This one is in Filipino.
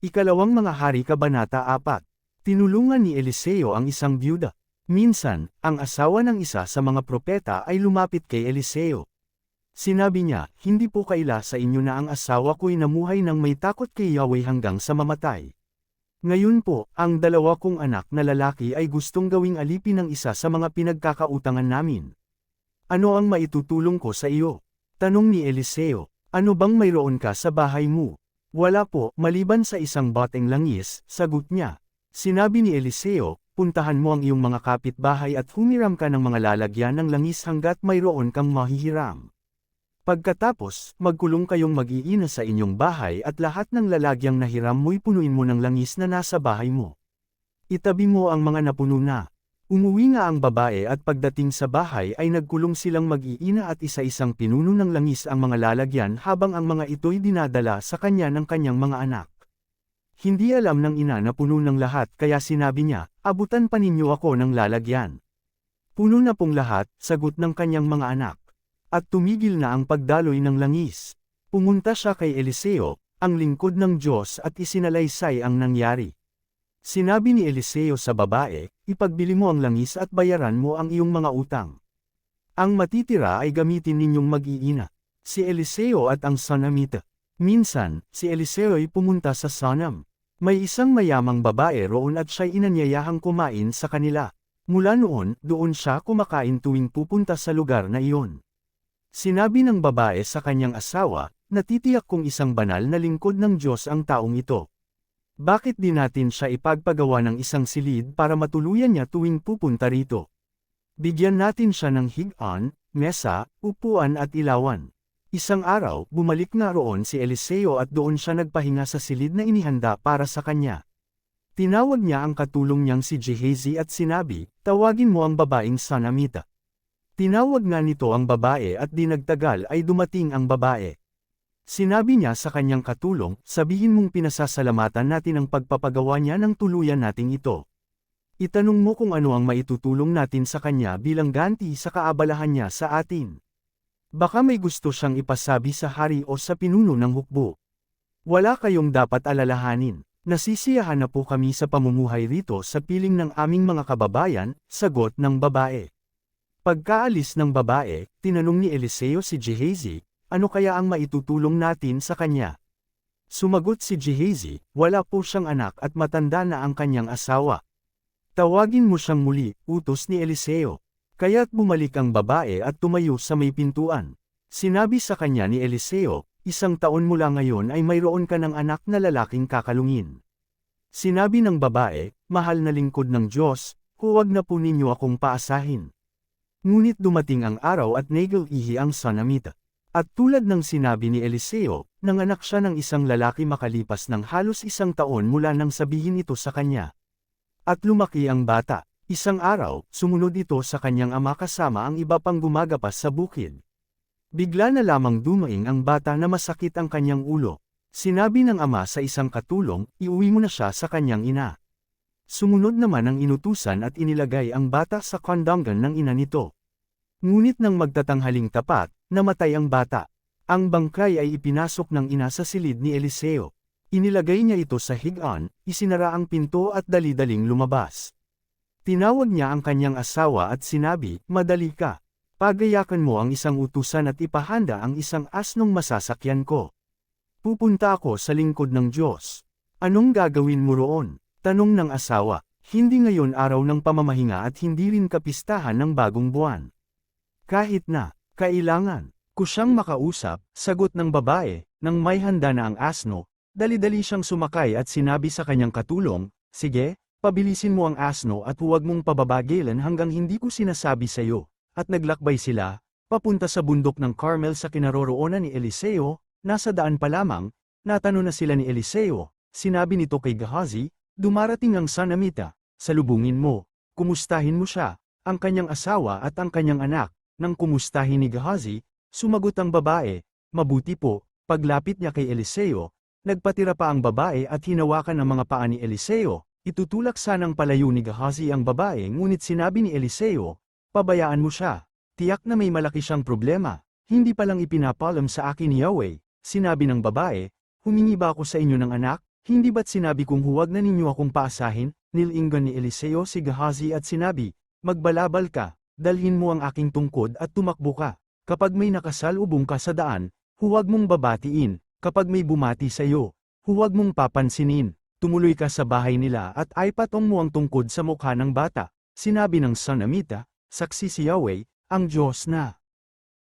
Ikalawang mga hari kabanata 4. Tinulungan ni Eliseo ang isang byuda. Minsan, ang asawa ng isa sa mga propeta ay lumapit kay Eliseo. Sinabi niya, hindi po kaila sa inyo na ang asawa ko'y namuhay ng may takot kay Yahweh hanggang sa mamatay. Ngayon po, ang dalawa kong anak na lalaki ay gustong gawing alipin ng isa sa mga pinagkakautangan namin. Ano ang maitutulong ko sa iyo? Tanong ni Eliseo, ano bang mayroon ka sa bahay mo? Wala po, maliban sa isang bateng langis, sagot niya. Sinabi ni Eliseo, puntahan mo ang iyong mga kapitbahay at humiram ka ng mga lalagyan ng langis hanggat mayroon kang mahihiram. Pagkatapos, magkulong kayong mag-iina sa inyong bahay at lahat ng lalagyang nahiram mo'y punuin mo ng langis na nasa bahay mo. Itabi mo ang mga napuno na. Umuwi nga ang babae at pagdating sa bahay ay nagkulong silang mag-iina at isa-isang pinuno ng langis ang mga lalagyan habang ang mga ito'y dinadala sa kanya ng kanyang mga anak. Hindi alam ng ina na puno ng lahat kaya sinabi niya, abutan pa ninyo ako ng lalagyan. Puno na pong lahat, sagot ng kanyang mga anak. At tumigil na ang pagdaloy ng langis. Pumunta siya kay Eliseo, ang lingkod ng Diyos at isinalaysay ang nangyari. Sinabi ni Eliseo sa babae, ipagbili mo ang langis at bayaran mo ang iyong mga utang. Ang matitira ay gamitin ninyong mag-iina. Si Eliseo at ang Sunamita. Minsan, si Eliseo ay pumunta sa Sunam. May isang mayamang babae roon at siya'y inanyayahang kumain sa kanila. Mula noon, doon siya kumakain tuwing pupunta sa lugar na iyon. Sinabi ng babae sa kanyang asawa, natitiyak kong isang banal na lingkod ng Diyos ang taong ito. Bakit di natin siya ipagpagawa ng isang silid para matuluyan niya tuwing pupunta rito? Bigyan natin siya ng higaan, mesa, upuan at ilawan. Isang araw, bumalik nga roon si Eliseo at doon siya nagpahinga sa silid na inihanda para sa kanya. Tinawag niya ang katulong niyang si Gehazi at sinabi, tawagin mo ang babaeng Sunamita. Tinawag nga nito ang babae at di nagtagal ay dumating ang babae. Sinabi niya sa kanyang katulong, sabihin mong pinasasalamatan natin ang pagpapagawa niya ng tuluyan nating ito. Itanong mo kung ano ang maitutulong natin sa kanya bilang ganti sa kaabalahan niya sa atin. Baka may gusto siyang ipasabi sa hari o sa pinuno ng hukbo. Wala kayong dapat alalahanin. Nasisiyahan na po kami sa pamumuhay rito sa piling ng aming mga kababayan, sagot ng babae. Pagkaalis ng babae, tinanong ni Eliseo si Gehazi, ano kaya ang maitutulong natin sa kanya? Sumagot si Gehazi, wala po siyang anak at matanda na ang kanyang asawa. Tawagin mo siyang muli, utos ni Eliseo. Kaya't bumalik ang babae at tumayo sa may pintuan. Sinabi sa kanya ni Eliseo, 1 taon mula ngayon ay mayroon ka ng anak na lalaking kakalungin. Sinabi ng babae, mahal na lingkod ng Diyos, huwag na po ninyo akong paasahin. Ngunit dumating ang araw at nagalihi ang Sunamita. At tulad ng sinabi ni Eliseo, nanganak siya ng isang lalaki makalipas ng halos 1 taon mula nang sabihin ito sa kanya. At lumaki ang bata. Isang araw, sumunod ito sa kanyang ama kasama ang iba pang gumagapas sa bukid. Bigla na lamang dumaing ang bata na masakit ang kanyang ulo. Sinabi ng ama sa isang katulong, iuwi mo na siya sa kanyang ina. Sumunod naman ang inutusan at inilagay ang bata sa kandanggan ng ina nito. Ngunit nang magtatanghaling tapat, namatay ang bata. Ang bangkay ay ipinasok ng ina sa silid ni Eliseo. Inilagay niya ito sa higaan, isinara ang pinto at dali-daling lumabas. Tinawag niya ang kanyang asawa at sinabi, madali ka. Pagayakan mo ang isang utusan at ipahanda ang isang asnong masasakyan ko. Pupunta ako sa lingkod ng Diyos. Anong gagawin mo roon? Tanong ng asawa. Hindi ngayon araw ng pamamahinga at hindi rin kapistahan ng bagong buwan. Kahit na, kailangan ko siyang makausap, sagot ng babae, nang may handa na ang asno, dali-dali siyang sumakay at sinabi sa kanyang katulong, sige, pabilisin mo ang asno at huwag mong pababagilan hanggang hindi ko sinasabi sa iyo. At naglakbay sila, papunta sa bundok ng Carmel sa kinaroroonan ni Eliseo, nasa daan pa lamang, natanong na sila ni Eliseo, sinabi nito kay Gehazi, dumarating ang Sunamita, salubungin mo, kumustahin mo siya, ang kanyang asawa at ang kanyang anak. Nang kumustahin ni Gehazi, sumagot ang babae, mabuti po, paglapit niya kay Eliseo, nagpatira pa ang babae at hinawakan ang mga paa ni Eliseo, itutulak sanang palayo ni Gehazi ang babae ngunit sinabi ni Eliseo, pabayaan mo siya, tiyak na may malaki siyang problema, hindi palang ipinapalam sa akin ni Yahweh, sinabi ng babae, humingi ba ako sa inyo ng anak, Hindi ba't sinabi kong huwag na ninyo akong paasahin? Nilingan ni Eliseo si Gehazi at sinabi, magbalabal ka, dalhin mo ang aking tungkod at tumakbo ka. Kapag may nakasalubong ka sa daan, huwag mong babatiin, kapag may bumati sa iyo, huwag mong papansinin. Tumuloy ka sa bahay nila at aipatong mo ang tungkod sa mukha ng bata. Sinabi ng Sunamita, saksi si Yahweh, ang Diyos na